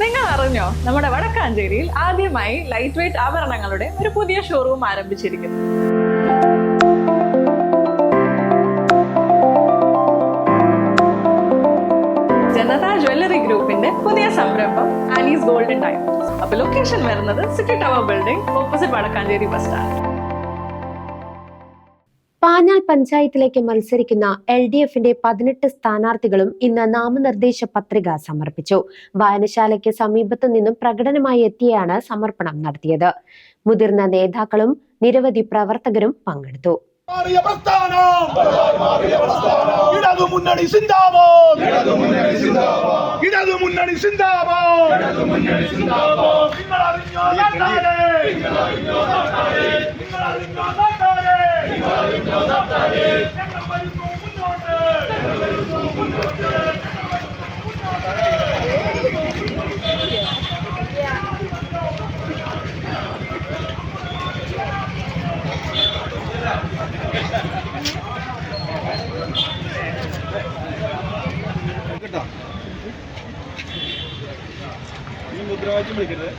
നിങ്ങൾ അറിഞ്ഞോ, നമ്മുടെ വടക്കാഞ്ചേരിയിൽ ആദ്യമായി ലൈറ്റ് വെയ്റ്റ് ആഭരണങ്ങളുടെ ഒരു പുതിയ ഷോറൂം ആരംഭിച്ചിരിക്കുന്നു. ജനത ജ്വല്ലറി ഗ്രൂപ്പിന്റെ പുതിയ സംരംഭം ആനീസ് ഗോൾഡൻ ഡയമണ്ട്സ്. അപ്പൊ ലൊക്കേഷൻ വരുന്നത് city tower building opposite Vadakkanchery bus stand. പാഞ്ഞാൽ പഞ്ചായത്തിലേക്ക് മത്സരിക്കുന്ന LDFന്റെ 18 സ്ഥാനാർത്ഥികളും ഇന്ന് നാമനിർദ്ദേശ പത്രിക സമർപ്പിച്ചു. വായനശാലയ്ക്ക് സമീപത്തു നിന്നും പ്രകടനമായി എത്തിയാണ് സമർപ്പണം നടത്തിയത്. മുതിർന്ന നേതാക്കളും നിരവധി പ്രവർത്തകരും പങ്കെടുത്തു. മുദ്രാവാക്യം വിളിക്കരുത്.